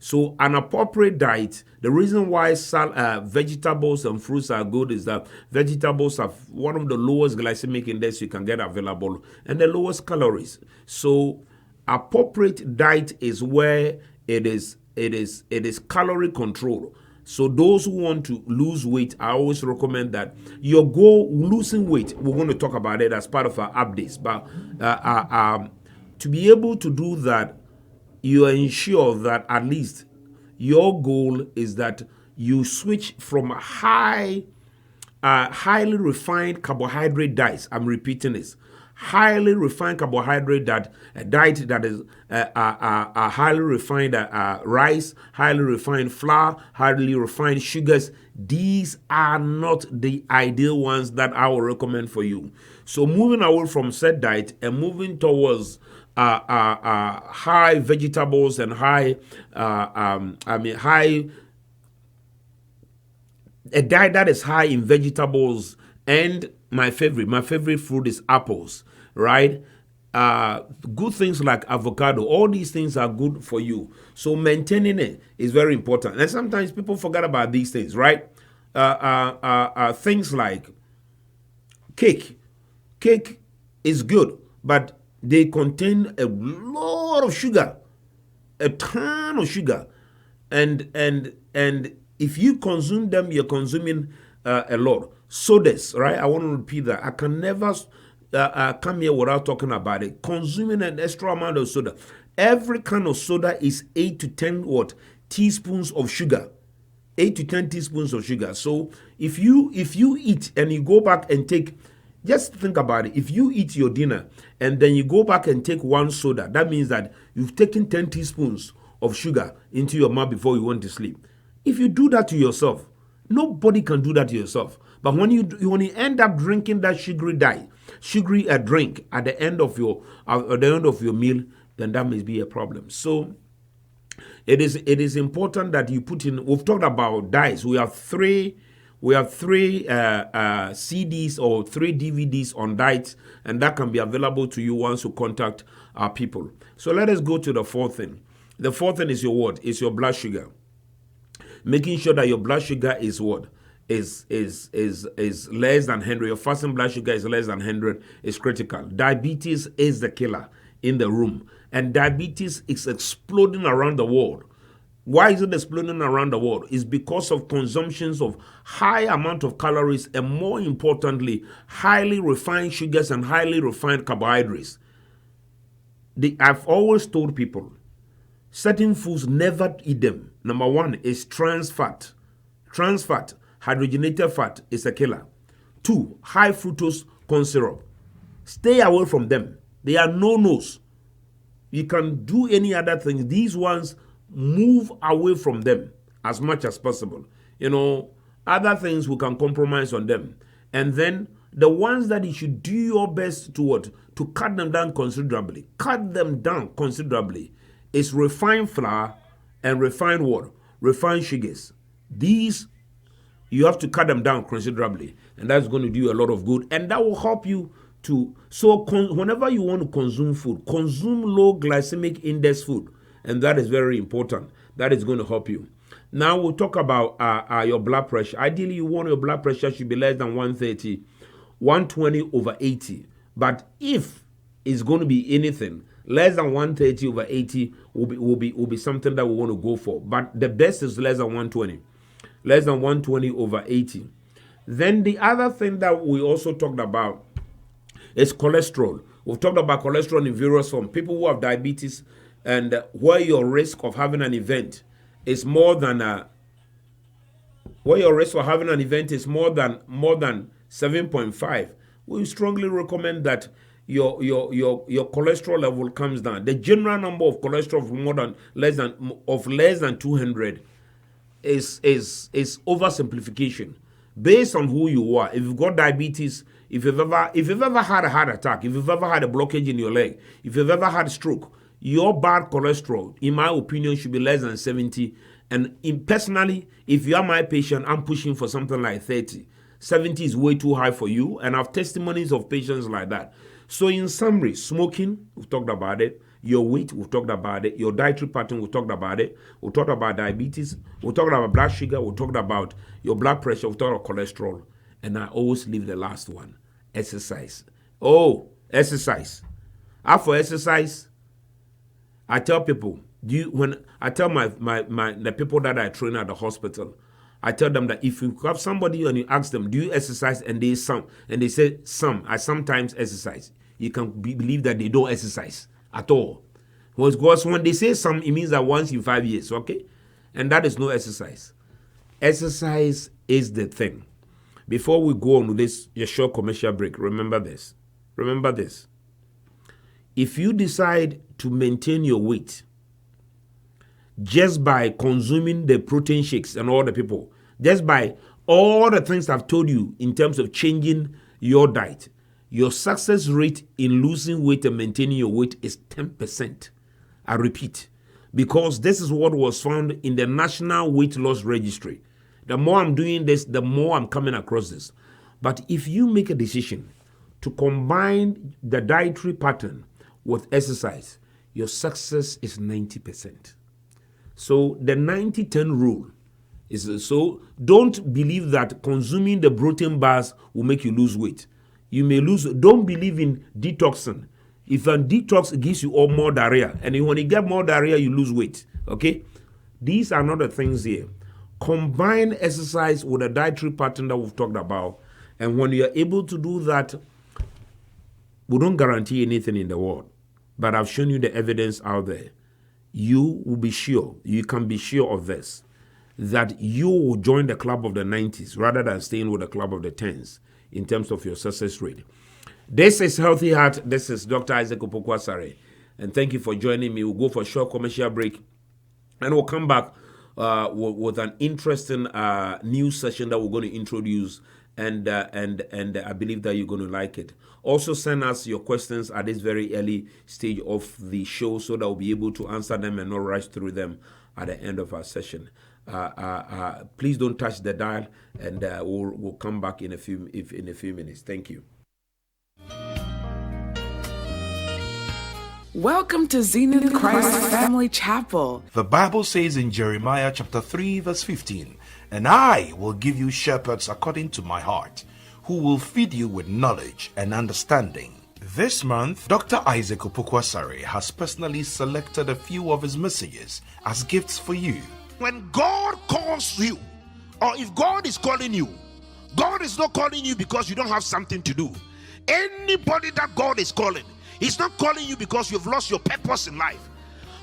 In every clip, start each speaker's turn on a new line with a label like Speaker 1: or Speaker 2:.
Speaker 1: So an appropriate diet, the reason why vegetables and fruits are good is that vegetables have one of the lowest glycemic index you can get available and the lowest calories. So appropriate diet is where it is calorie control. So those who want to lose weight, I always recommend that your goal, losing weight, we're going to talk about it as part of our updates. But to be able to do that, you ensure that at least your goal is that you switch from highly refined carbohydrate diets. I'm repeating this. Highly refined carbohydrate diet that is highly refined rice, highly refined flour, highly refined sugars. These are not the ideal ones that I will recommend for you. So moving away from said diet and moving towards high vegetables and high a diet that is high in vegetables, and my favorite food is apples, right? Good things like avocado, all these things are good for you. So maintaining it is very important. And sometimes people forget about these things, right? Things like cake. Cake is good, but they contain a lot of sugar, a ton of sugar, and if you consume them, you're consuming a lot. Sodas, right? I want to repeat that. I can never come here without talking about it. Consuming an extra amount of soda. Every kind of soda is 8 to 10 teaspoons of sugar. 8 to 10 teaspoons of sugar. So if you eat and you go back and take, just think about it. If you eat your dinner and then you go back and take one soda, that means that you've taken 10 teaspoons of sugar into your mouth before you went to sleep. If you do that to yourself, nobody can do that to yourself. But when you end up drinking that sugary drink at the end of your meal, then that may be a problem. So it is important that you put in. We've talked about diets. We have three CDs or 3 DVDs on diets, and that can be available to you once you contact our people. So let us go to the fourth thing. The fourth thing is your what? Is your blood sugar. Making sure that your blood sugar is what? Is less than 100. Your fasting blood sugar is less than 100 is critical. Diabetes is the killer in the room. And diabetes is exploding around the world. Why is it exploding around the world? It's because of consumptions of high amount of calories and, more importantly, highly refined sugars and highly refined carbohydrates. I've always told people, certain foods, never eat them. Number one is trans fat. Trans fat, hydrogenated fat, is a killer. 2, high fructose corn syrup. Stay away from them. They are no-nos. You can do any other things. These ones, move away from them as much as possible. Other things we can compromise on them. And then the ones that you should do your best to cut them down considerably. Cut them down considerably is refined flour and refined refined sugars. These, you have to cut them down considerably, and that's going to do you a lot of good, and that will help you to. So whenever you want to consume food, consume low glycemic index food, and that is very important. That is going to help you. Now we'll talk about your blood pressure. Ideally, you want your blood pressure should be less than 130, 120/80. But if it's going to be anything less than 130/80 will be something that we want to go for. But the best is less than 120. Less than 120/80. Then the other thing that we also talked about is cholesterol. We've talked about cholesterol in various forms. People who have diabetes and where your risk of having an event is more than 7.5, we strongly recommend that your cholesterol level comes down. The general number of cholesterol of less than 200 is oversimplification based on who you are. If you've got diabetes, if you've ever had a heart attack, if you've ever had a blockage in your leg, if you've ever had a stroke, your bad cholesterol, in my opinion, should be less than 70. And personally, if you are my patient, I'm pushing for something like 30. 70 is way too high for you, and I have testimonies of patients like that. So in summary, smoking, we've talked about it, Your weight, we've talked about it. Your dietary pattern, we've talked about it. We've talked about diabetes. We've talked about blood sugar. We've talked about your blood pressure. We've talked about cholesterol. And I always leave the last one, exercise. Oh, exercise. After exercise, I tell people, when I tell the people that I train at the hospital, I tell them that if you have somebody and you ask them, do you exercise? And they say some. I sometimes exercise. You can believe that they don't exercise at all. Because when they say some, it means that once in 5 years, okay? And that is no exercise. Exercise is the thing. Before we go on with this, your short commercial break, remember this. Remember this. If you decide to maintain your weight just by consuming the protein shakes and all the people, just by all the things I've told you in terms of changing your diet, your success rate in losing weight and maintaining your weight is 10%. I repeat, because this is what was found in the National Weight Loss Registry. The more I'm doing this, the more I'm coming across this. But if you make a decision to combine the dietary pattern with exercise, your success is 90%. So the 90-10 rule is, so don't believe that consuming the protein bars will make you lose weight. You may lose. Don't believe in detoxing. If a detox gives you all more diarrhea, and when you get more diarrhea, you lose weight. Okay? These are not the things here. Combine exercise with a dietary pattern that we've talked about. And when you are able to do that, we don't guarantee anything in the world. But I've shown you the evidence out there. You will be sure, you can be sure of this, that you will join the club of the 90s rather than staying with the club of the 10s in terms of your success rate. This is Healthy Heart. This is Dr. Isaac Opoku Asare. And thank you for joining me. We'll go for a short commercial break. And we'll come back with an interesting news session that we're going to introduce. And I believe that you're going to like it. Also, send us your questions at this very early stage of the show so that we'll be able to answer them and not rush through them at the end of our session. Please don't touch the dial, and we'll come back in a few minutes. Thank you.
Speaker 2: Welcome to Zenith Christ Family Chapel.
Speaker 3: The Bible says in Jeremiah chapter 3 verse 15, "And I will give you shepherds according to my heart, who will feed you with knowledge and understanding." This month, Dr. Isaac Opoku Asare has personally selected a few of his messages as gifts for you.
Speaker 4: When God calls you, or if God is calling you, God is not calling you because you don't have something to do. Anybody that God is calling, He's not calling you because you've lost your purpose in life.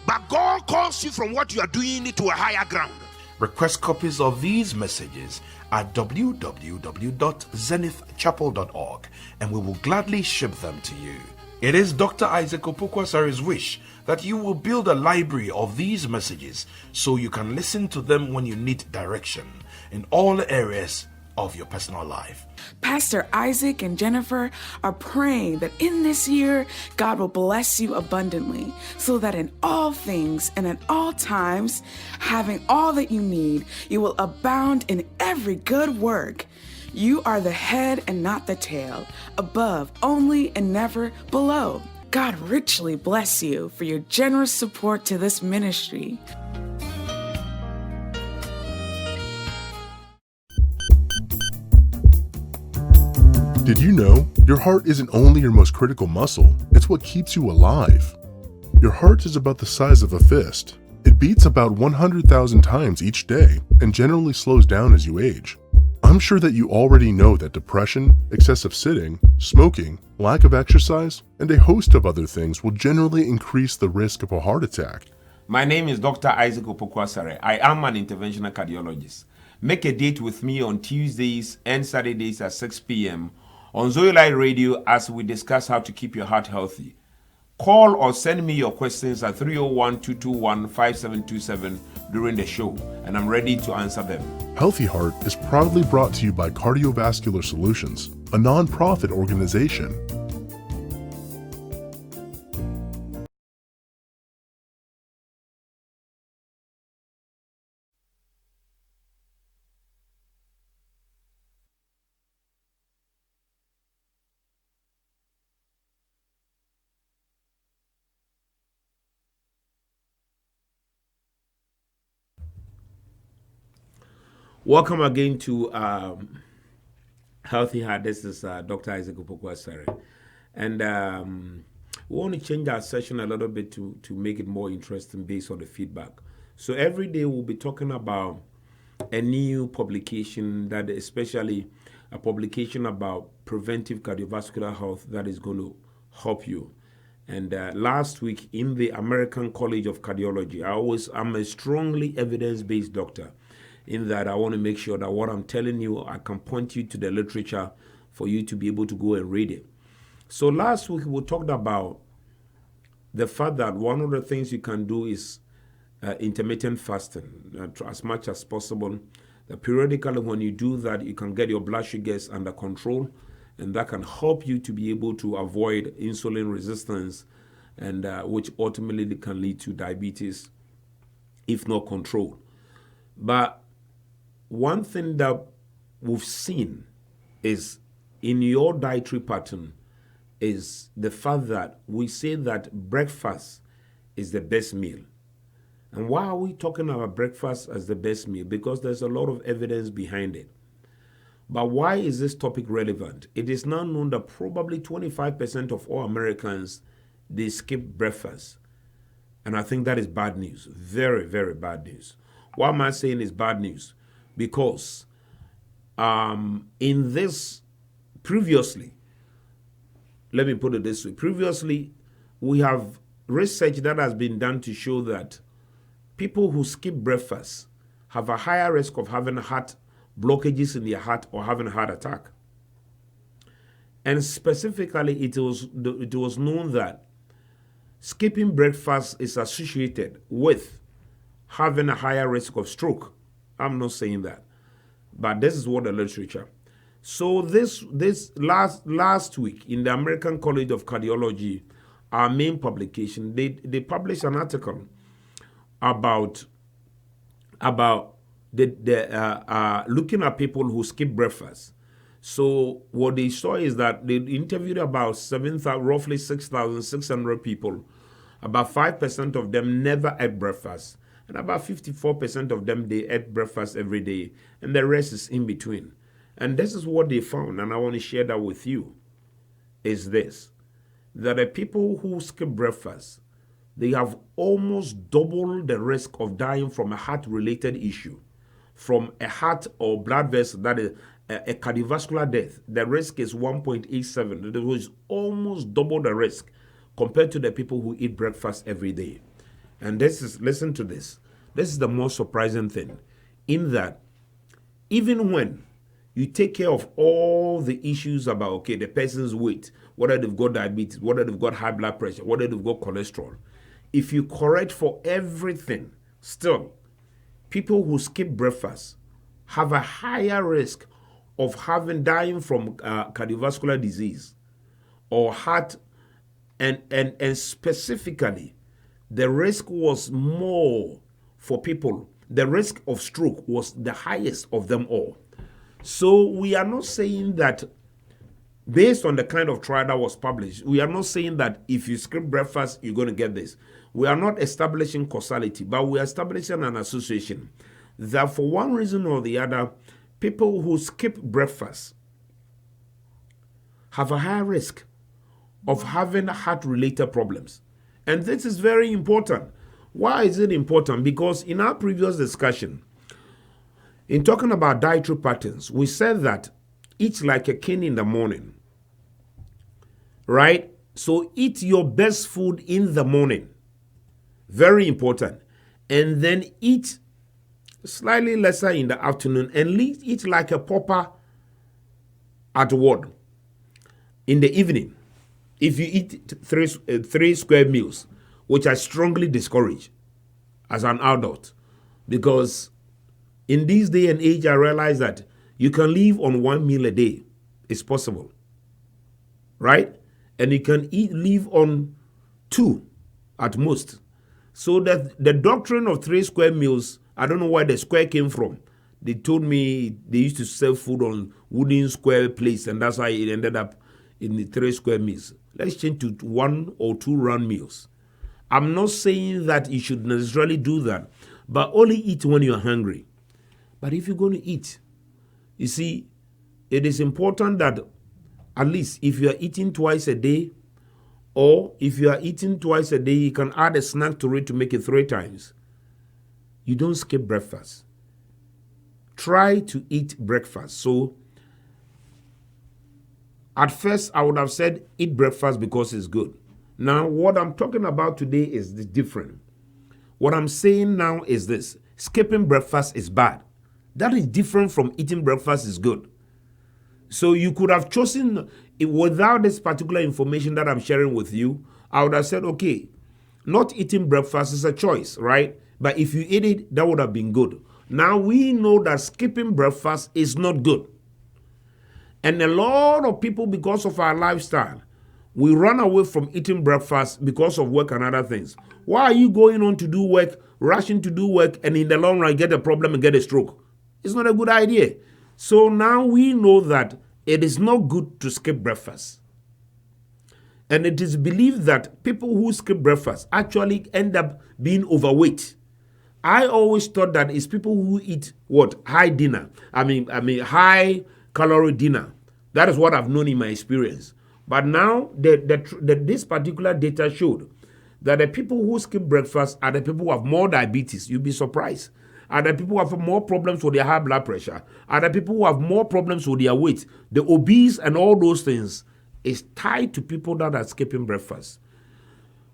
Speaker 4: But God calls you from what you are doing to a higher ground.
Speaker 3: Request copies of these messages at www.zenithchapel.org and we will gladly ship them to you. It is Dr. Isaac Opoku Asare's wish that you will build a library of these messages so you can listen to them when you need direction in all areas of your personal life.
Speaker 2: Pastor Isaac and Jennifer are praying that in this year, God will bless you abundantly so that in all things and at all times, having all that you need, you will abound in every good work. You are the head and not the tail, above only and never below. God richly bless you for your generous support to this ministry.
Speaker 5: Did you know your heart isn't only your most critical muscle, it's what keeps you alive? Your heart is about the size of a fist. It beats about 100,000 times each day and generally slows down as you age. I'm sure that you already know that depression, excessive sitting, smoking, lack of exercise, and a host of other things will generally increase the risk of a heart attack.
Speaker 1: My name is Dr. Isaac Opoku Asare. I am an interventional cardiologist. Make a date with me on Tuesdays and Saturdays at 6 p.m. on Zoe Radio as we discuss how to keep your heart healthy. Call or send me your questions at 301-221-5727 during the show, and I'm ready to answer them.
Speaker 5: Healthy Heart is proudly brought to you by Cardiovascular Solutions, a non-profit organization.
Speaker 1: Welcome again to Healthy Heart. This is Dr. Isaac Opoku Asare. And we want to change our session a little bit to make it more interesting based on the feedback. So every day we'll be talking about a new publication, that especially a publication about preventive cardiovascular health that is going to help you. And last week in the American College of Cardiology, I'm a strongly evidence-based doctor, in that I want to make sure that what I'm telling you, I can point you to the literature for you to be able to go and read it. So last week we talked about the fact that one of the things you can do is intermittent fasting, as much as possible. Periodically when you do that, you can get your blood sugars under control, and that can help you to be able to avoid insulin resistance, and which ultimately can lead to diabetes if not controlled. But one thing that we've seen is in your dietary pattern is the fact that we say that breakfast is the best meal. And why are we talking about breakfast as the best meal? Because there's a lot of evidence behind it. But why is this topic relevant? It is now known that probably 25% of all Americans, they skip breakfast. And I think that is bad news. Very, very bad news. Why am I saying it's bad news? Because in this, previously, let me put it this way. Previously, we have research that has been done to show that people who skip breakfast have a higher risk of having heart blockages in their heart or having a heart attack. And specifically, it was known that skipping breakfast is associated with having a higher risk of stroke. I'm not saying that, but this is what the literature. So this last week in the American College of Cardiology, our main publication, they published an article about the looking at people who skip breakfast. So what they saw is that they interviewed about roughly 6,600 people. About 5% of them never ate breakfast. And about 54% of them, they ate breakfast every day. And the rest is in between. And this is what they found, and I want to share that with you, is this. That the people who skip breakfast, they have almost double the risk of dying from a heart-related issue. From a heart or blood vessel, that is a cardiovascular death, the risk is 1.87. It was almost double the risk compared to the people who eat breakfast every day. And listen to this. This is the most surprising thing, in that even when you take care of all the issues about, the person's weight, whether they've got diabetes, whether they've got high blood pressure, whether they've got cholesterol, if you correct for everything, still, people who skip breakfast have a higher risk of dying from cardiovascular disease or heart, and specifically, the risk was more for people. The risk of stroke was the highest of them all. So we are not saying that, based on the kind of trial that was published, we are not saying that if you skip breakfast, you're going to get this. We are not establishing causality, but we are establishing an association that for one reason or the other, people who skip breakfast have a higher risk of having heart-related problems. And this is very important. Why is it important? Because in our previous discussion, in talking about dietary patterns, we said that eat like a king in the morning, right? So eat your best food in the morning. Very important. And then eat slightly lesser in the afternoon, and eat like a pauper at what? In the evening. If you eat three square meals, which I strongly discourage as an adult, because in this day and age, I realize that you can live on one meal a day. It's possible, right? And you can live on two at most. So that the doctrine of 3 square meals, I don't know where the square came from. They told me they used to serve food on wooden square plates, and that's why it ended up in the 3 square meals. Let's change to 1 or 2 round meals. I'm not saying that you should necessarily do that, but only eat when you're hungry. But if you're going to eat, you see, it is important that at least if you are eating twice a day, or if you are eating twice a day, you can add a snack to it to make it 3 times. You don't skip breakfast. Try to eat breakfast. So, at first, I would have said eat breakfast because it's good. Now, what I'm talking about today is different. What I'm saying now is this. Skipping breakfast is bad. That is different from eating breakfast is good. So you could have chosen, without this particular information that I'm sharing with you, I would have said, okay, not eating breakfast is a choice, right? But if you eat it, that would have been good. Now we know that skipping breakfast is not good. And a lot of people, because of our lifestyle, we run away from eating breakfast because of work and other things. Why are you going on to do work, rushing to do work, and in the long run get a problem and get a stroke? It's not a good idea. So now we know that it is not good to skip breakfast. And it is believed that people who skip breakfast actually end up being overweight. I always thought that it's people who eat high dinner. I mean high calorie dinner. That is what I've known in my experience. But now this particular data showed that the people who skip breakfast are the people who have more diabetes. You'll be surprised. Are the people who have more problems with their high blood pressure. Are the people who have more problems with their weight. The obese and all those things is tied to people that are skipping breakfast.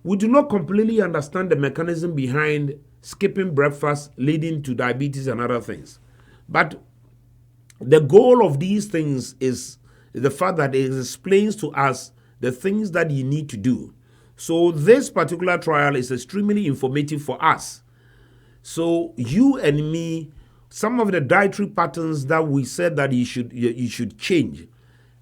Speaker 1: We do not completely understand the mechanism behind skipping breakfast leading to diabetes and other things. But the goal of these things is the fact that it explains to us the things that you need to do. So this particular trial is extremely informative for us. So you and me, some of the dietary patterns that we said that you should change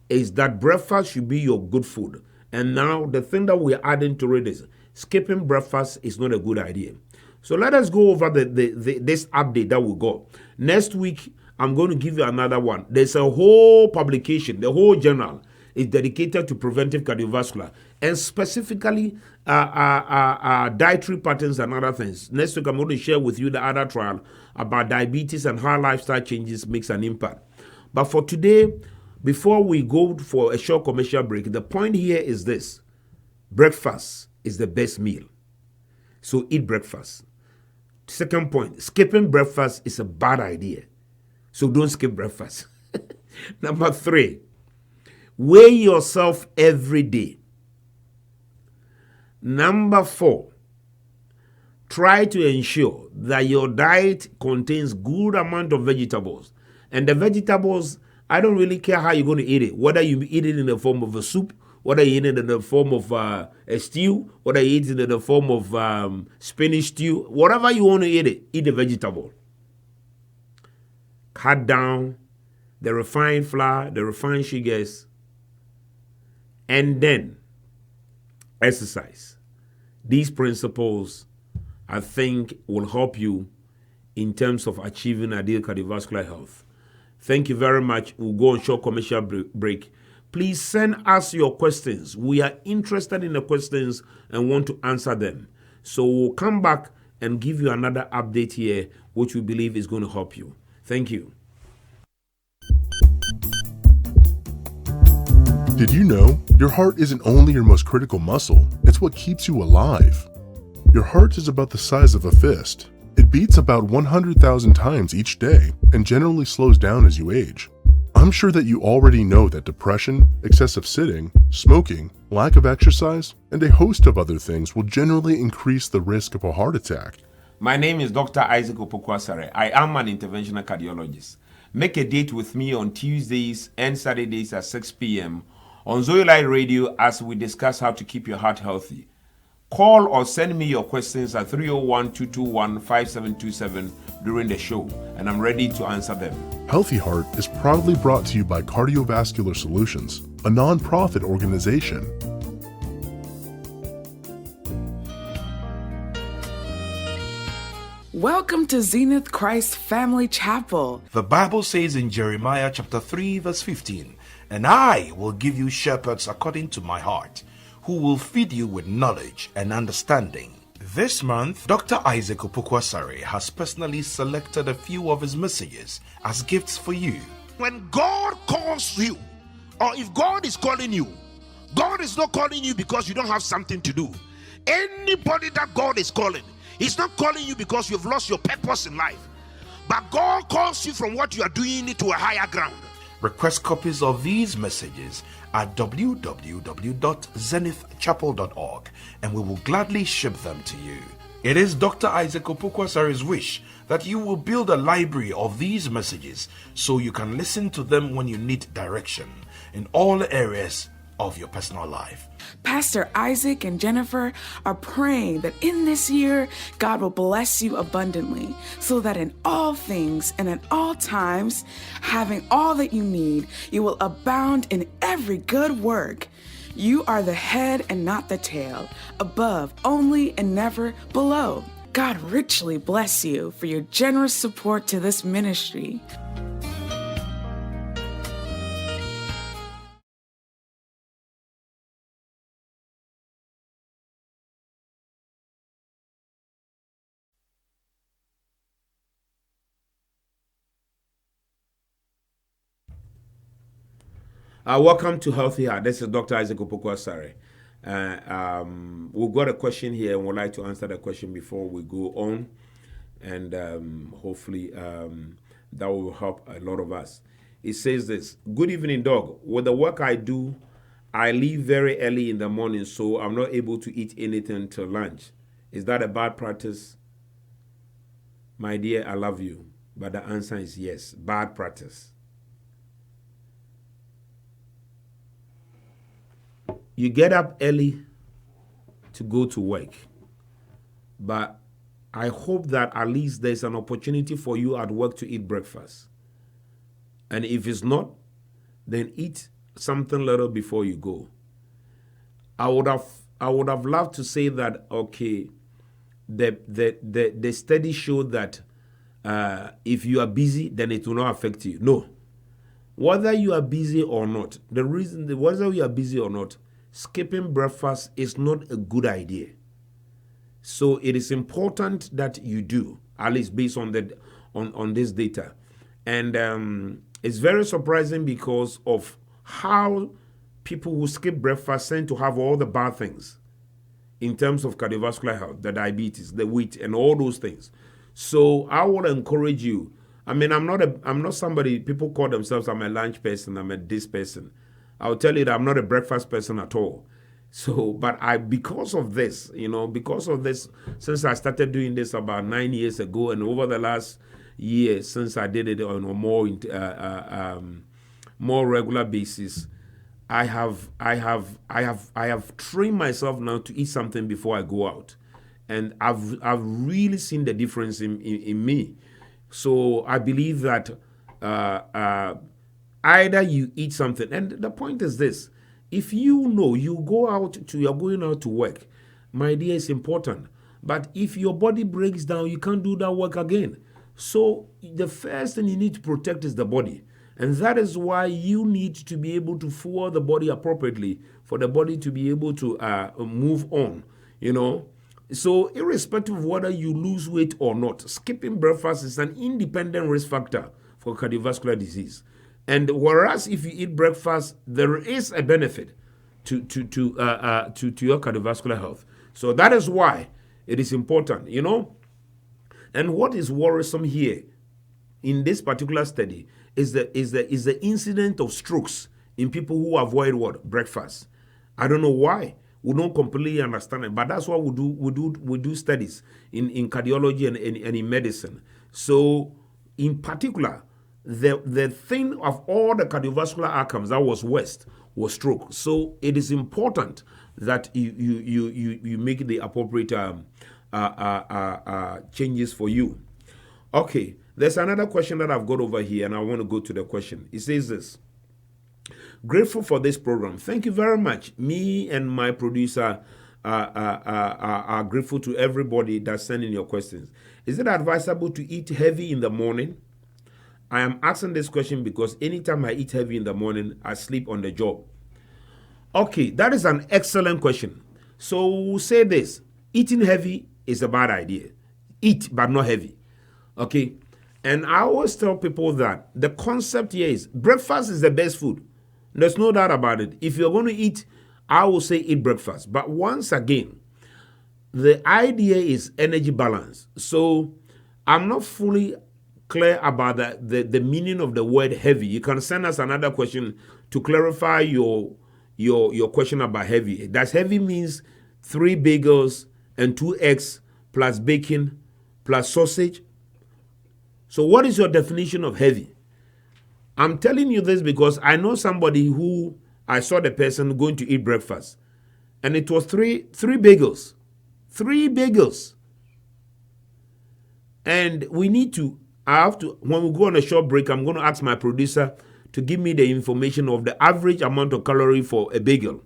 Speaker 1: is that breakfast should be your good food. And now the thing that we're adding to it is skipping breakfast is not a good idea. So let us go over this update that we got. Next week, I'm going to give you another one. There's a whole publication, the whole journal is dedicated to preventive cardiovascular and specifically dietary patterns and other things. Next week, I'm going to share with you the other trial about diabetes and how lifestyle changes makes an impact. But for today, before we go for a short commercial break, the point here is this. Breakfast is the best meal. So eat breakfast. Second point, skipping breakfast is a bad idea. So don't skip breakfast. Number 3, weigh yourself every day. Number 4, try to ensure that your diet contains good amount of vegetables. And the vegetables, I don't really care how you're going to eat it. Whether you eat it in the form of a soup, whether you eat it in the form of a stew, whether you eat it in the form of spinach stew, whatever you want to eat the vegetable. Cut down the refined flour, the refined sugars, and then exercise. These principles, I think, will help you in terms of achieving ideal cardiovascular health. Thank you very much. We'll go on short commercial break. Please send us your questions. We are interested in the questions and want to answer them. So we'll come back and give you another update here, which we believe is going to help you. Thank you.
Speaker 5: Did you know your heart isn't only your most critical muscle, it's what keeps you alive? Your heart is about the size of a fist. It beats about 100,000 times each day and generally slows down as you age. I'm sure that you already know that depression, excessive sitting, smoking, lack of exercise, and a host of other things will generally increase the risk of a heart attack.
Speaker 1: My name is Dr. Isaac Opoku Asare. I am an interventional cardiologist. Make a date with me on Tuesdays and Saturdays at 6 p.m. on Zoe Light Radio as we discuss how to keep your heart healthy. Call or send me your questions at 301-221-5727 during the show, and I'm ready to answer them.
Speaker 5: Healthy Heart is proudly brought to you by Cardiovascular Solutions, a non-profit organization.
Speaker 2: Welcome to Zenith Christ Family Chapel.
Speaker 3: The Bible says in Jeremiah chapter 3 verse 15, "And I will give you shepherds according to my heart, who will feed you with knowledge and understanding." This month, Dr. Isaac Opoku Asare has personally selected a few of his messages as gifts for you.
Speaker 4: When God calls you, or if God is calling you, God is not calling you because you don't have something to do. Anybody that God is calling, He's not calling you because you've lost your purpose in life. But God calls you from what you are doing to a higher ground.
Speaker 3: Request copies of these messages at www.zenithchapel.org and we will gladly ship them to you. It is Dr. Isaac Opoku Asare's wish that you will build a library of these messages so you can listen to them when you need direction in all areas of your personal life.
Speaker 2: Pastor Isaac and Jennifer are praying that in this year, God will bless you abundantly so that in all things and at all times, having all that you need, you will abound in every good work. You are the head and not the tail, above only and never below. God richly bless you for your generous support to this ministry.
Speaker 1: Welcome to Healthy Heart. This is Dr. Isaac Opoku Asare. We've got a question here and we'd like to answer the question before we go on. And hopefully that will help a lot of us. It says this: Good evening, Doc. With the work I do, I leave very early in the morning, so I'm not able to eat anything till lunch. Is that a bad practice? My dear, I love you. But the answer is yes, bad practice. You get up early to go to work, but I hope that at least there's an opportunity for you at work to eat breakfast. And if it's not, then eat something little before you go. I would have loved to say that, okay, the study showed that if you are busy, then it will not affect you. No. Whether you are busy or not, whether you are busy or not, skipping breakfast is not a good idea. So it is important that you do, at least based on this data. And it's very surprising because of how people who skip breakfast tend to have all the bad things in terms of cardiovascular health, the diabetes, the weight, and all those things. So I would encourage you. I mean, I'm not somebody, people call themselves, I'm a lunch person, I'm a this person. I'll tell you that I'm not a breakfast person at all. So, but because of this, since I started doing this about 9 years ago, and over the last year since I did it on a more regular basis, I have trained myself now to eat something before I go out, and I've really seen the difference in me. So I believe that either you eat something, and the point is this: if you know you're going out to work, my dear, it's important. But if your body breaks down, you can't do that work again. So the first thing you need to protect is the body. And that is why you need to be able to fuel the body appropriately for the body to be able to move on, So irrespective of whether you lose weight or not, skipping breakfast is an independent risk factor for cardiovascular disease. And whereas if you eat breakfast, there is a benefit to your cardiovascular health. So that is why it is important, And what is worrisome here in this particular study is the incidence of strokes in people who avoid breakfast. I don't know why. We don't completely understand it, but that's what we do. We do studies in cardiology and in medicine. So, in particular, the thing of all the cardiovascular outcomes that was worst was stroke. So it is important that you make the appropriate changes for you. Okay, there's another question that I've got over here, and I want to go to the question. It says this: grateful for this program. Thank you very much. Me and my producer are grateful to everybody that's sending your questions. Is it advisable to eat heavy in the morning? I am asking this question because anytime I eat heavy in the morning, I sleep on the job. Okay, that is an excellent question. So we'll say this: eating heavy is a bad idea. Eat, but not heavy. Okay? And I always tell people that the concept here is breakfast is the best food. There's no doubt about it. If you're going to eat, I will say eat breakfast. But once again, the idea is energy balance. So I'm not fully clear about the meaning of the word heavy. You can send us another question to clarify your question about heavy. Does heavy means 3 bagels and 2 eggs plus bacon plus sausage? So what is your definition of heavy? I'm telling you this because I know somebody who I saw the person going to eat breakfast, and it was three bagels. 3 bagels. And I have to, when we go on a short break, I'm going to ask my producer to give me the information of the average amount of calorie for a bagel.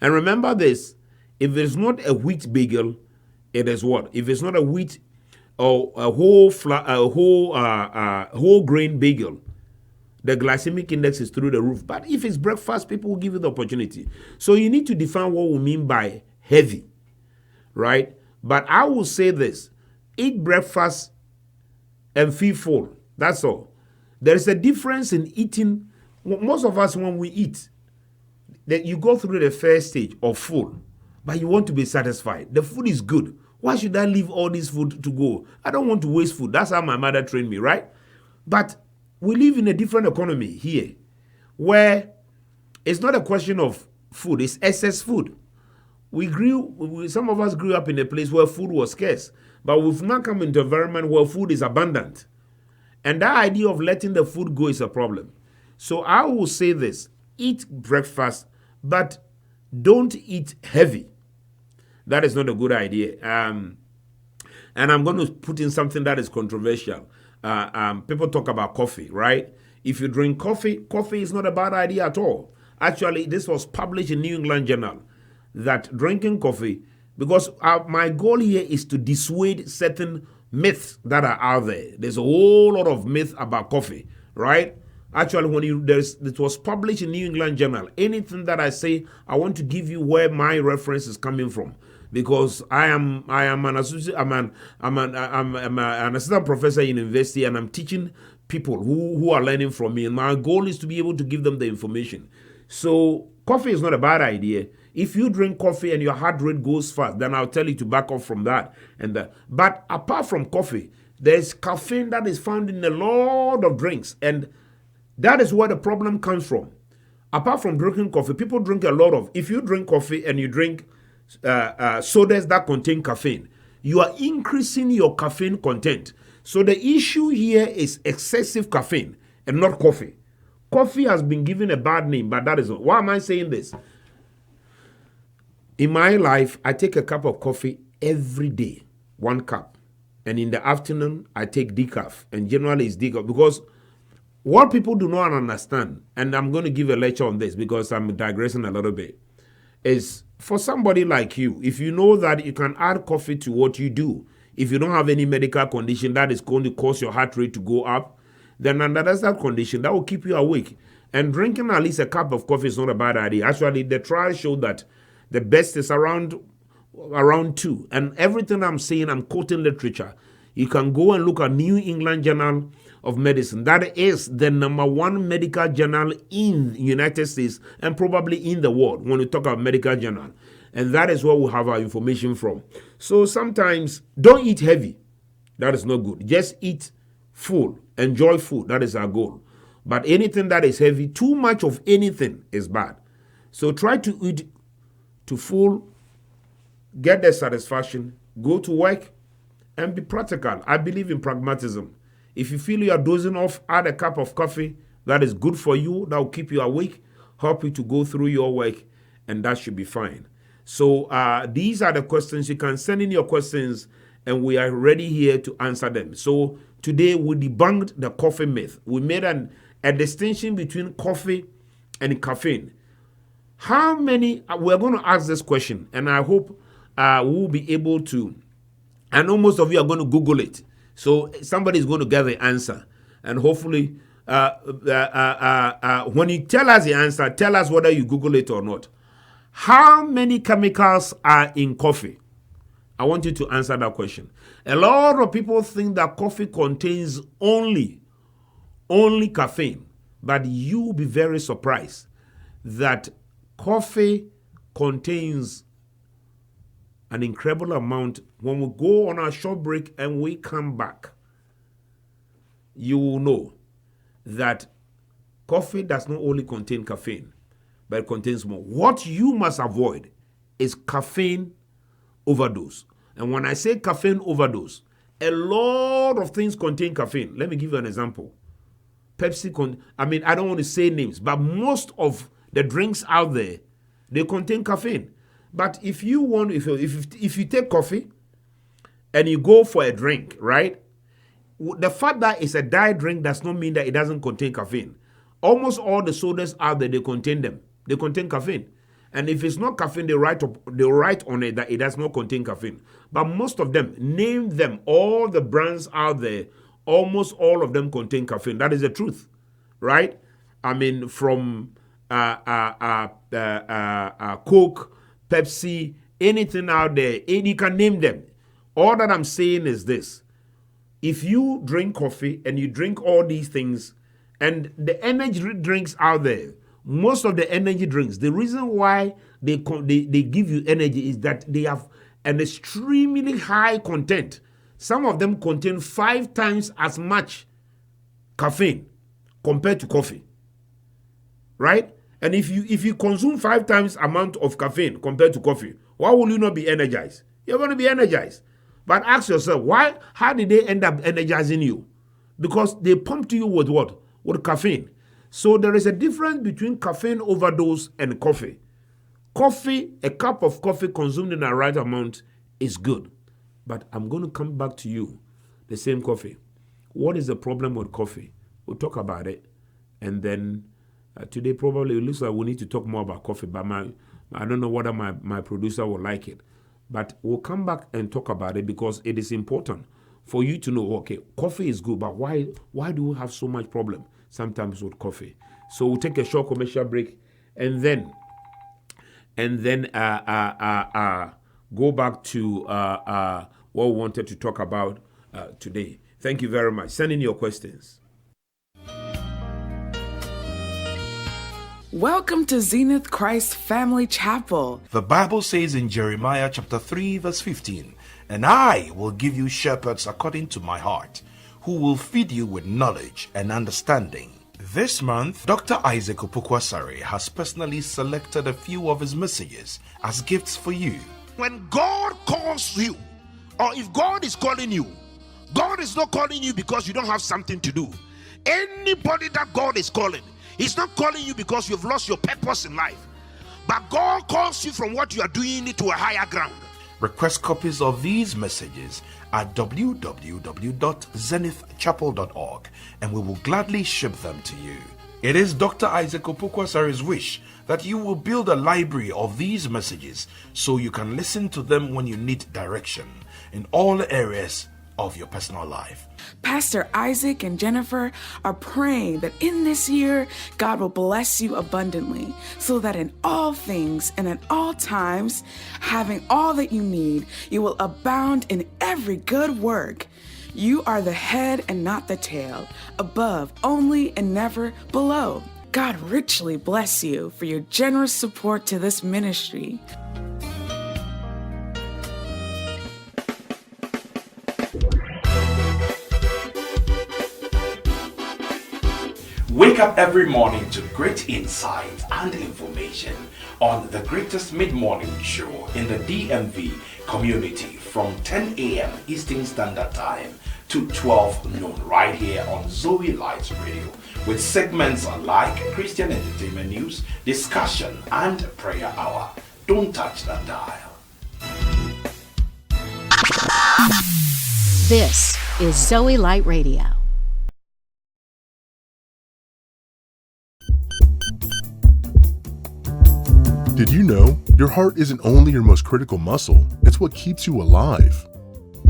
Speaker 1: And remember this, if it's not a wheat bagel, it is what? If it's not a wheat or a whole grain bagel, the glycemic index is through the roof. But if it's breakfast, people will give you the opportunity. So you need to define what we mean by heavy, right? But I will say this, eat breakfast and feel full. That's all. There is a difference in eating. Most of us, when we eat, that you go through the first stage of full, but you want to be satisfied. The food is good. Why should I leave all this food to go? I don't want to waste food. That's how my mother trained me, right? But we live in a different economy here, where it's not a question of food, it's excess food. Some of us grew up in a place where food was scarce, but we've now come into an environment where food is abundant. And that idea of letting the food go is a problem. So I will say this, eat breakfast, but don't eat heavy. That is not a good idea. And I'm going to put in something that is controversial. People talk about coffee, right? If you drink coffee, coffee is not a bad idea at all. Actually, this was published in New England Journal, that drinking coffee, because my goal here is to dissuade certain myths that are out there. There's a whole lot of myth about coffee, right? Actually, it was published in New England Journal. Anything that I say, I want to give you where my reference is coming from, because I'm an assistant professor in university, and I'm teaching people who are learning from me. And my goal is to be able to give them the information. So coffee is not a bad idea. If you drink coffee and your heart rate goes fast, then I'll tell you to back off from that. But apart from coffee, there's caffeine that is found in a lot of drinks, and that is where the problem comes from. Apart from drinking coffee, people drink a lot of. If you drink coffee and you drink sodas that contain caffeine, you are increasing your caffeine content. So the issue here is excessive caffeine and not coffee. Coffee has been given a bad name, but that is not. Why am I saying this? In my life, I take a cup of coffee every day, 1 cup. And in the afternoon, I take decaf. And generally it's decaf, because what people do not understand, and I'm going to give a lecture on this because I'm digressing a little bit, is for somebody like you, if you know that you can add coffee to what you do, if you don't have any medical condition that is going to cause your heart rate to go up, then under that condition, that will keep you awake. And drinking at least a cup of coffee is not a bad idea. Actually, the trials show that the best is around 2. And everything I'm saying, I'm quoting literature. You can go and look at New England Journal of Medicine. That is the #1 medical journal in the United States and probably in the world when we talk about medical journal. And that is where we have our information from. So sometimes don't eat heavy. That is not good. Just eat full. Enjoy food. That is our goal. But anything that is heavy, too much of anything is bad. So try to eat to full, get the satisfaction, go to work, and be practical. I believe in pragmatism. If you feel you are dozing off, add a cup of coffee. That is good for you. That will keep you awake, help you to go through your work, and that should be fine. So these are the questions. You can send in your questions, and we are ready here to answer them. So today we debunked the coffee myth. We made a distinction between coffee and caffeine. How many, we're going to ask this question, and I hope we'll be able to, I know most of you are going to Google it. So somebody is going to get the answer. And hopefully, when you tell us the answer, tell us whether you Google it or not. How many chemicals are in coffee? I want you to answer that question. A lot of people think that coffee contains only caffeine, but you'll be very surprised that coffee contains an incredible amount. When we go on our short break and we come back, you will know that coffee does not only contain caffeine, but it contains more. What you must avoid is caffeine overdose. And when I say caffeine overdose, a lot of things contain caffeine. Let me give you an example. Pepsi, I don't want to say names, but most of the drinks out there, they contain caffeine. But if you take coffee and you go for a drink, right? The fact that it's a diet drink does not mean that it doesn't contain caffeine. Almost all the sodas out there, they contain them. They contain caffeine. And if it's not caffeine, they write on it that it does not contain caffeine. But most of them, name them, all the brands out there, almost all of them contain caffeine. That is the truth, right? From Coke, Pepsi, anything out there, and you can name them. All that I'm saying is this. If you drink coffee and you drink all these things, and the energy drinks out there, most of the energy drinks, the reason why they give you energy is that they have an extremely high content. Some of them contain 5 times as much caffeine compared to coffee, right? And if you consume 5 times amount of caffeine compared to coffee, why will you not be energized? You're going to be energized. But ask yourself, how did they end up energizing you? Because they pumped you with what? With caffeine. So there is a difference between caffeine overdose and coffee. Coffee, a cup of coffee consumed in the right amount is good. But I'm going to come back to you, the same coffee. What is the problem with coffee? We'll talk about it. And then today probably it looks like we need to talk more about coffee, but I don't know whether my producer will like it. But we'll come back and talk about it because it is important for you to know, okay, coffee is good, but why do we have so much problem sometimes with coffee? So we'll take a short commercial break and then go back to what we wanted to talk about today. Thank you very much. Send in your questions.
Speaker 2: Welcome to Zenith Christ Family Chapel.
Speaker 3: The Bible says in Jeremiah chapter 3 verse 15, "And I will give you shepherds according to my heart, who will feed you with knowledge and understanding." This month, Dr. Isaac Opoku Asare has personally selected a few of his messages as gifts for you.
Speaker 4: When God calls you, or if God is calling you, God is not calling you because you don't have something to do. Anybody that God is calling, He's not calling you because you've lost your purpose in life. But God calls you from what you are doing to a higher ground.
Speaker 3: Request copies of these messages at www.zenithchapel.org and we will gladly ship them to you. It is Dr. Isaac Opoku Asare's wish that you will build a library of these messages so you can listen to them when you need direction in all areas of your personal life.
Speaker 2: Pastor Isaac and Jennifer are praying that in this year, God will bless you abundantly so that in all things and at all times, having all that you need, you will abound in every good work. You are the head and not the tail, above only and never below. God richly bless you for your generous support to this ministry.
Speaker 3: Wake up every morning to great insight and information on the greatest mid-morning show in the DMV community from 10 a.m. Eastern Standard Time to 12 noon right here on Zoe Light Radio with segments like Christian entertainment news, discussion and prayer hour. Don't touch that dial.
Speaker 6: This is Zoe Light Radio.
Speaker 5: Did you know your heart isn't only your most critical muscle, it's what keeps you alive?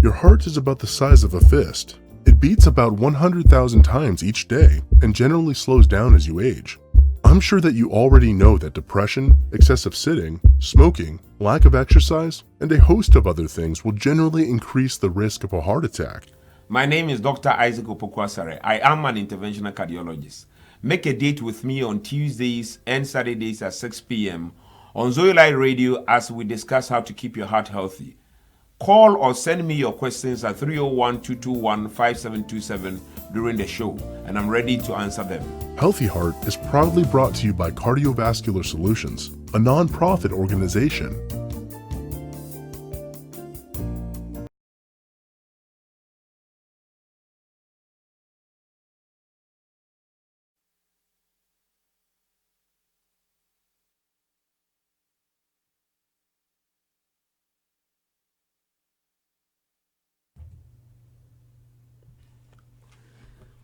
Speaker 5: Your heart is about the size of a fist. It beats about 100,000 times each day and generally slows down as you age. I'm sure that you already know that depression, excessive sitting, smoking, lack of exercise, and a host of other things will generally increase the risk of a heart attack.
Speaker 1: My name is Dr. Isaac Opoku Asare. I am an interventional cardiologist. Make a date with me on Tuesdays and Saturdays at 6 p.m. on Zoe Light Radio as we discuss how to keep your heart healthy. Call or send me your questions at 301-221-5727 during the show, and I'm ready to answer them.
Speaker 5: Healthy Heart is proudly brought to you by Cardiovascular Solutions, a non-profit organization.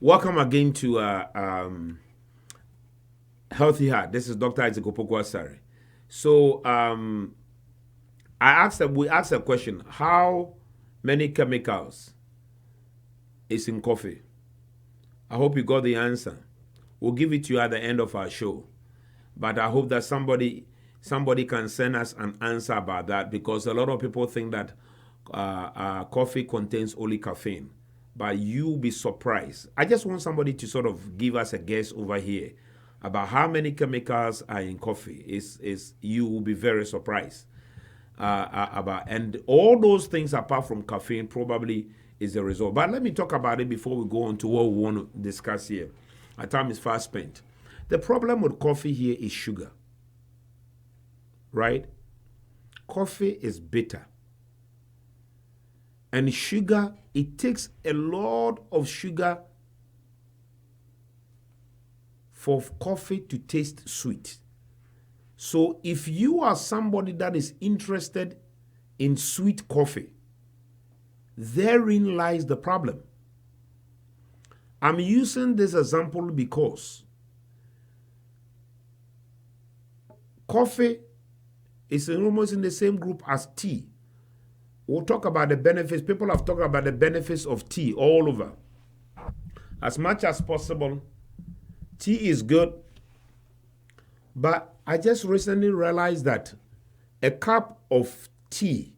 Speaker 1: Welcome again to Healthy Heart. This is Dr. Isaac Opoku Asare. So we asked a question: how many chemicals is in coffee? I hope you got the answer. We'll give it to you at the end of our show. But I hope that somebody can send us an answer about that, because a lot of people think that coffee contains only caffeine. But you'll be surprised. I just want somebody to sort of give us a guess over here about how many chemicals are in coffee. You will be very surprised about. And all those things apart from caffeine probably is the result. But let me talk about it before we go on to what we want to discuss here. Our time is fast spent. The problem with coffee here is sugar, right? Coffee is bitter. And sugar, it takes a lot of sugar for coffee to taste sweet. So if you are somebody that is interested in sweet coffee, therein lies the problem. I'm using this example because coffee is almost in the same group as tea. We'll talk about the benefits. People have talked about the benefits of tea all over. As much as possible, tea is good. But I just recently realized that a cup of tea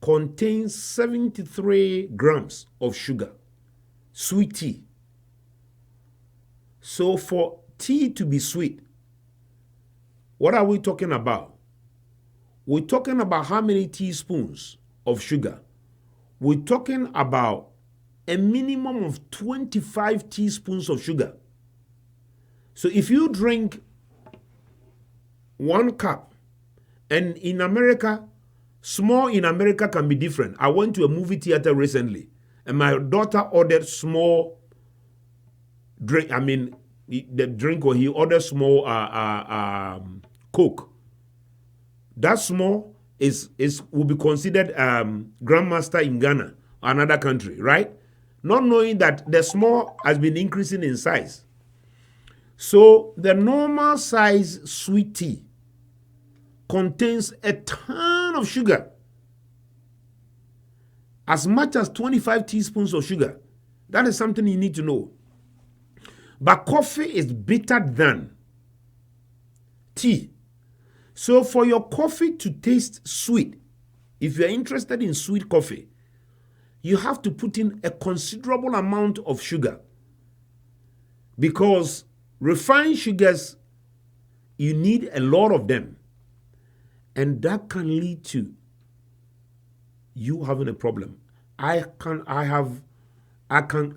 Speaker 1: contains 73 grams of sugar, sweet tea. So for tea to be sweet, what are we talking about? We're talking about how many teaspoons of sugar. We're talking about a minimum of 25 teaspoons of sugar. So if you drink 1 cup, and in America, small in America can be different. I went to a movie theater recently, and my daughter ordered small drink. I mean, the drink, or he ordered small Coke. That small will be considered grandmaster in Ghana, another country, right? Not knowing that the small has been increasing in size. So the normal size sweet tea contains a ton of sugar, as much as 25 teaspoons of sugar. That is something you need to know. But coffee is bitter than tea. So for your coffee to taste sweet, if you're interested in sweet coffee, you have to put in a considerable amount of sugar, because refined sugars, you need a lot of them, and that can lead to you having a problem. I can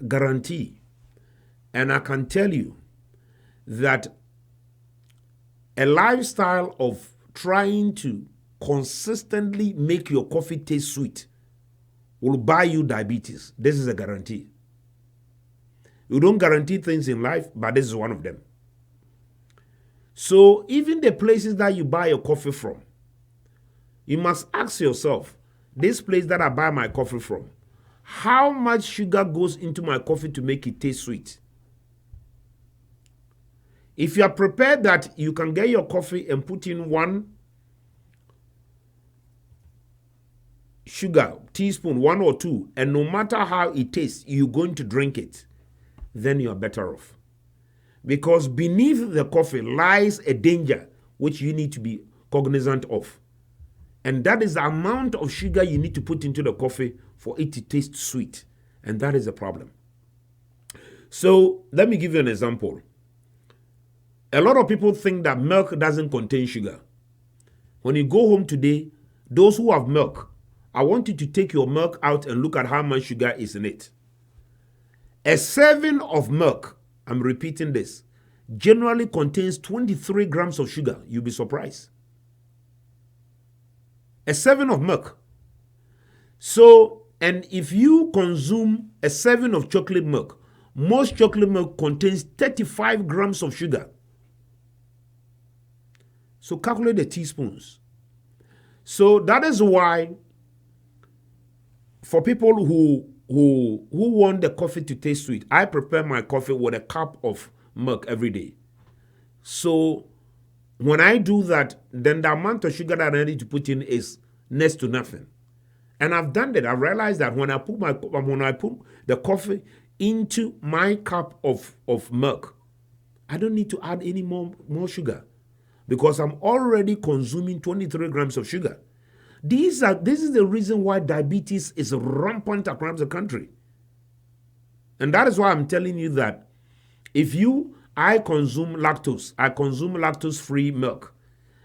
Speaker 1: guarantee, and I can tell you that a lifestyle of trying to consistently make your coffee taste sweet will buy you diabetes. This is a guarantee. You don't guarantee things in life, but this is one of them. So even the places that you buy your coffee from, you must ask yourself, this place that I buy my coffee from, how much sugar goes into my coffee to make it taste sweet? If you are prepared that you can get your coffee and put in 1 sugar, teaspoon, 1 or 2, and no matter how it tastes, you're going to drink it, then you're better off. because beneath the coffee lies a danger which you need to be cognizant of. And that is the amount of sugar you need to put into the coffee for it to taste sweet. And that is the problem. So let me give you an example. A lot of people think that milk doesn't contain sugar. When you go home today, those who have milk, I want you to take your milk out and look at how much sugar is in it. A serving of milk, I'm repeating this, generally contains 23 grams of sugar. You'll be surprised. A serving of milk. So, and if you consume a serving of chocolate milk, most chocolate milk contains 35 grams of sugar. So calculate the teaspoons. So that is why for people who want the coffee to taste sweet, I prepare my coffee with a cup of milk every day. So when I do that, then the amount of sugar that I need to put in is next to nothing. And I've done that. I realized that when I put the coffee into my cup of milk, I don't need to add any more sugar because I'm already consuming 23 grams of sugar. This is the reason why diabetes is rampant across the country. And that is why I'm telling you that I consume lactose-free milk.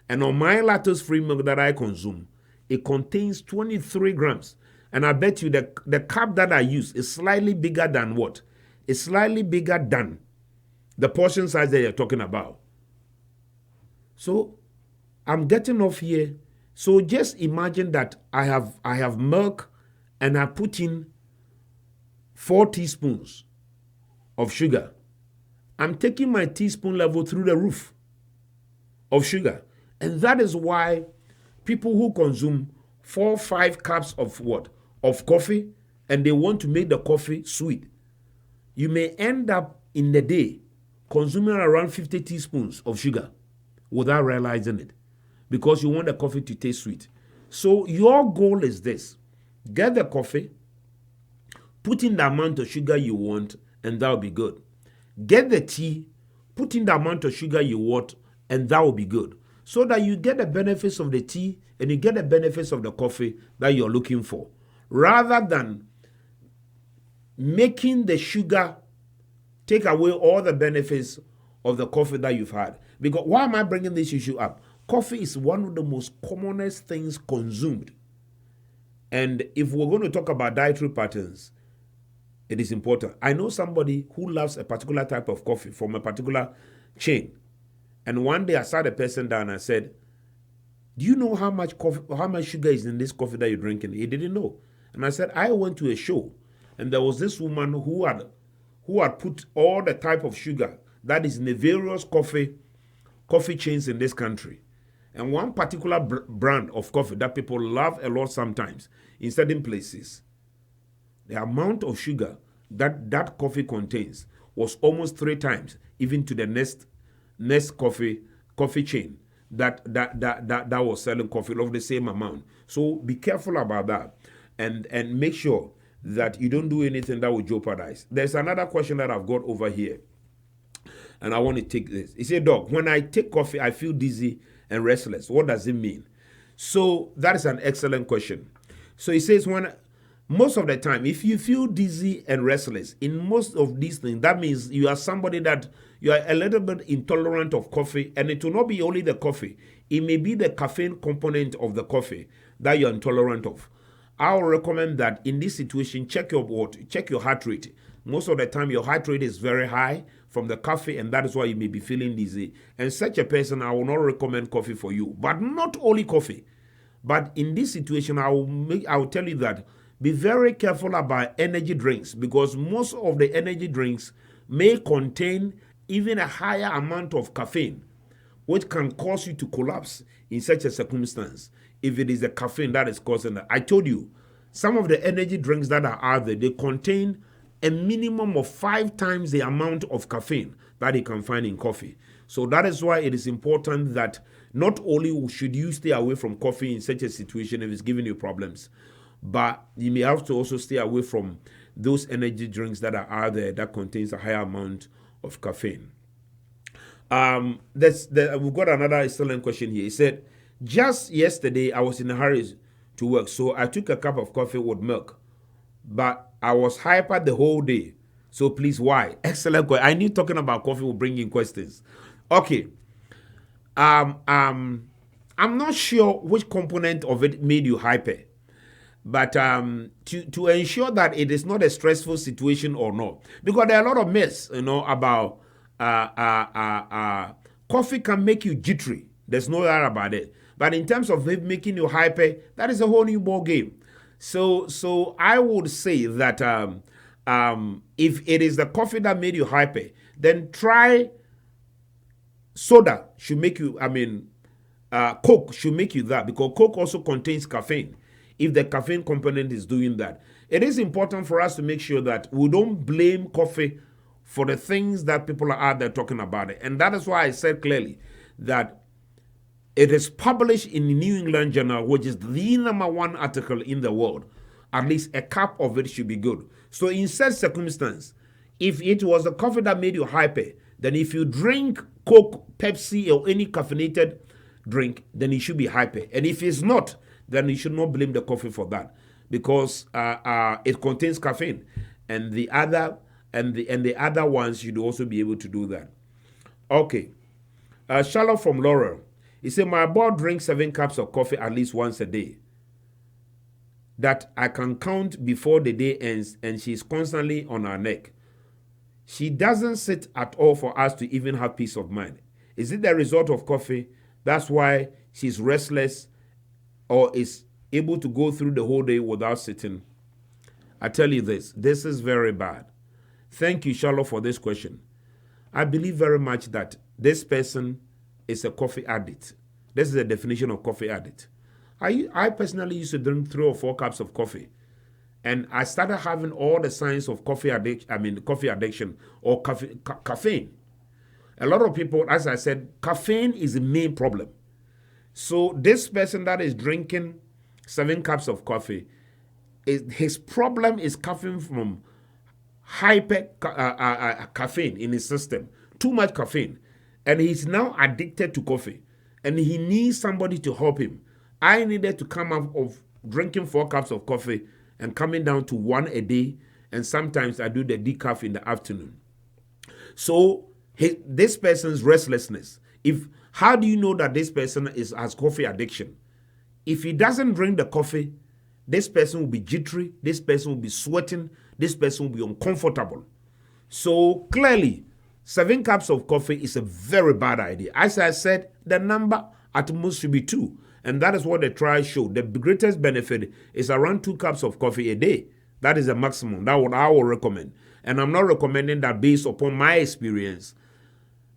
Speaker 1: And on my lactose-free milk that I consume, it contains 23 grams. And I bet you the cup that I use is slightly bigger than what? It's slightly bigger than the portion size that you're talking about. So I'm getting off here. So just imagine that I have milk and I put in 4 teaspoons of sugar. I'm taking my teaspoon level through the roof of sugar. And that is why people who consume 4 or 5 cups of what? Of coffee, and they want to make the coffee sweet, you may end up in the day consuming around 50 teaspoons of sugar without realizing it, because you want the coffee to taste sweet. So your goal is this: get the coffee, put in the amount of sugar you want, and that will be good. Get the tea, put in the amount of sugar you want, and that will be good. So that you get the benefits of the tea and you get the benefits of the coffee that you're looking for, rather than making the sugar take away all the benefits of the coffee that you've had. Because why am I bringing this issue up? Coffee is one of the most commonest things consumed. And if we're going to talk about dietary patterns, it is important. I know somebody who loves a particular type of coffee from a particular chain. And one day I sat a person down and I said, do you know how much sugar is in this coffee that you're drinking? He didn't know. And I said, I went to a show and there was this woman who had put all the type of sugar that is in the various coffee chains in this country. And one particular brand of coffee that people love a lot sometimes in certain places, the amount of sugar that coffee contains was almost 3 times, even to the next coffee chain that was selling coffee of the same amount. So be careful about that, and make sure that you don't do anything that will jeopardize. There's another question that I've got over here, and I want to take this. He said, Doc, when I take coffee, I feel dizzy and restless. What does it mean? So that is an excellent question. So he says, most of the time, if you feel dizzy and restless in most of these things, that means you are somebody that you are a little bit intolerant of coffee, and it will not be only the coffee. It may be the caffeine component of the coffee that you're intolerant of. I will recommend that in this situation, check your heart rate. Most of the time, your heart rate is very high from the coffee, and that is why you may be feeling dizzy. And such a person, I will not recommend coffee for you. But not only coffee. But in this situation, I will tell you that be very careful about energy drinks, because most of the energy drinks may contain even a higher amount of caffeine, which can cause you to collapse in such a circumstance if it is the caffeine that is causing that. I told you, some of the energy drinks that are out there, they contain a minimum of 5 times the amount of caffeine that you can find in coffee. So that is why it is important that not only should you stay away from coffee in such a situation if it's giving you problems, but you may have to also stay away from those energy drinks that are out there that contains a higher amount of caffeine. We've got another excellent question here. He said, just yesterday I was in a hurry to work, so I took a cup of coffee with milk, but I was hyper the whole day. So please, why? Excellent question. I knew talking about coffee will bring in questions. Okay. I'm not sure which component of it made you hyper, but to ensure that it is not a stressful situation or not, because there are a lot of myths, about coffee can make you jittery. There's no doubt about it. But in terms of it making you hyper, that is a whole new ball game. So I would say that if it is the coffee that made you hyper, then try soda should make you, Coke should make you that, because Coke also contains caffeine. If the caffeine component is doing that, it is important for us to make sure that we don't blame coffee for the things that people are out there talking about it. And that is why I said clearly that it is published in the New England Journal, which is the #1 article in the world. At least a cup of it should be good. So in such circumstance, if it was the coffee that made you hyper, then if you drink Coke, Pepsi, or any caffeinated drink, then it should be hyper. And if it's not, then you should not blame the coffee for that, because it contains caffeine, and the other ones should also be able to do that. Okay, Charlotte from Laurel, he said, my boy drinks 7 cups of coffee at least once a day, that I can count before the day ends, and she's constantly on our neck. She doesn't sit at all for us to even have peace of mind. Is it the result of coffee? That's why she's restless, or is able to go through the whole day without sitting? I tell you this is very bad. Thank you, Charlotte, for this question. I believe very much that this person is a coffee addict. This is the definition of coffee addict. I personally used to drink 3 or 4 cups of coffee, and I started having all the signs of coffee addiction or caffeine. A lot of people, as I said, caffeine is the main problem. So this person that is drinking 7 cups of coffee, his problem is coming from hyper caffeine in his system, too much caffeine, and he's now addicted to coffee, and he needs somebody to help him. I needed to come out of drinking 4 cups of coffee and coming down to 1 a day, and sometimes I do the decaf in the afternoon. So this person's restlessness, how do you know that this person has coffee addiction? If he doesn't drink the coffee, this person will be jittery, this person will be sweating, this person will be uncomfortable. So clearly, 7 cups of coffee is a very bad idea. As I said, the number at most should be 2. And that is what the trial showed. The greatest benefit is around 2 cups of coffee a day. That is the maximum. That's what I will recommend. And I'm not recommending that based upon my experience,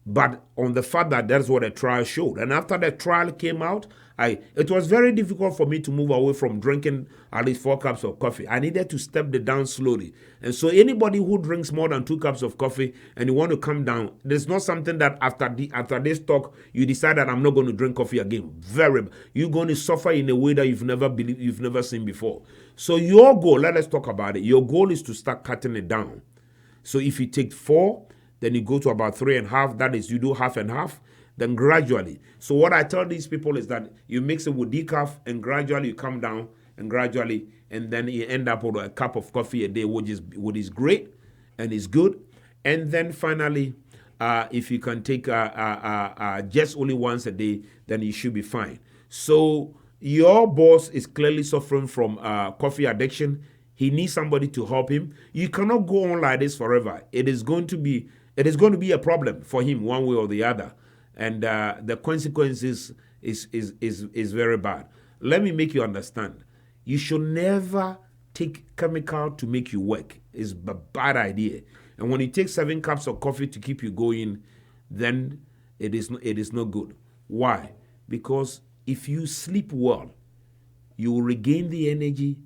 Speaker 1: but on the fact that that's what the trial showed. And after the trial came out, it was very difficult for me to move away from drinking at least 4 cups of coffee. I needed to step it down slowly. And so anybody who drinks more than 2 cups of coffee and you want to come down, there's not something that after this talk, you decide that I'm not going to drink coffee again. You're going to suffer in a way that you've never seen before. So your goal, let us talk about it. Your goal is to start cutting it down. So if you take 4, then you go to about 3.5. That is, you do half and half. Then gradually. So what I tell these people is that you mix it with decaf, and gradually you come down, and gradually, and then you end up with a cup of coffee a day, which is great and is good. And then finally, if you can take just only once a day, then you should be fine. So your boss is clearly suffering from coffee addiction. He needs somebody to help him. You cannot go on like this forever. It is going to be a problem for him one way or the other. And the consequences is very bad. Let me make you understand. You should never take chemical to make you work. It's a bad idea. And when you take 7 cups of coffee to keep you going, then it is not good. Why? Because if you sleep well, you will regain the energy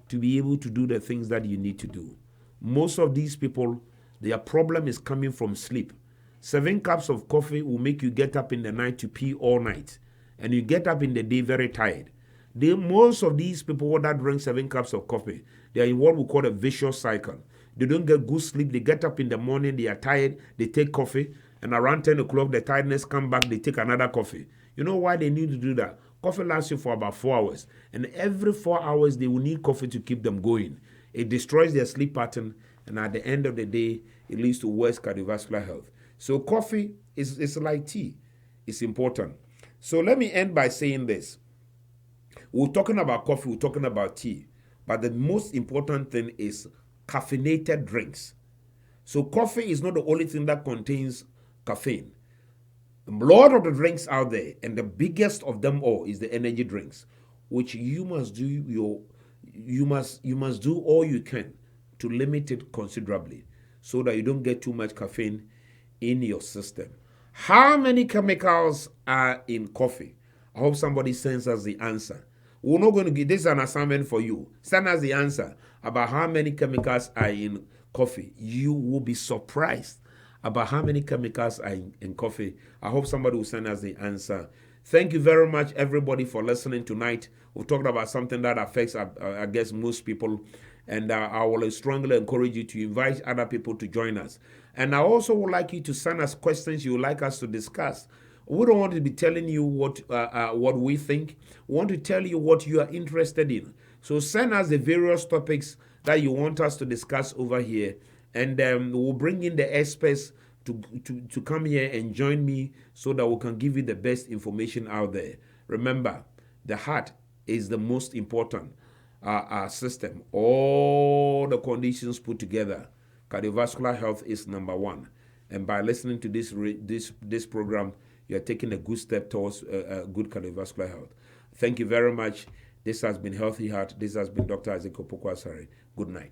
Speaker 1: to be able to do the things that you need to do. Most of these people, their problem is coming from sleep. 7 cups of coffee will make you get up in the night to pee all night. And you get up in the day very tired. Most of these people that drink 7 cups of coffee, they are in what we call a vicious cycle. They don't get good sleep. They get up in the morning, they are tired, they take coffee. and around 10 o'clock, the tiredness come back, they take another coffee. You know why they need to do that? Coffee lasts you for about 4 hours. And every 4 hours, they will need coffee to keep them going. It destroys their sleep pattern, and at the end of the day, it leads to worse cardiovascular health. So coffee is like tea. It's important. So let me end by saying this. We're talking about coffee, we're talking about tea. But the most important thing is caffeinated drinks. So coffee is not the only thing that contains caffeine. A lot of the drinks out there, and the biggest of them all is the energy drinks, which you must do all you can to limit it considerably so that you don't get too much caffeine in your system. How many chemicals are in coffee? I hope somebody sends us the answer. We're not going to give this an assignment for you. Send us the answer about how many chemicals are in coffee. You will be surprised about how many chemicals are in coffee. I hope somebody will send us the answer. Thank you very much, everybody, for listening tonight. We've talked about something that affects, I guess, most people. And I will strongly encourage you to invite other people to join us. And I also would like you to send us questions you would like us to discuss. We don't want to be telling you what we think. We want to tell you what you are interested in. So send us the various topics that you want us to discuss over here. And we'll bring in the experts to come here and join me so that we can give you the best information out there. Remember, the heart is the most important system. All the conditions put together, cardiovascular health is number one. And by listening to this program, you are taking a good step towards good cardiovascular health. Thank you very much. This has been Healthy Heart. This has been Dr. Isaac Opoku Asare. Good night.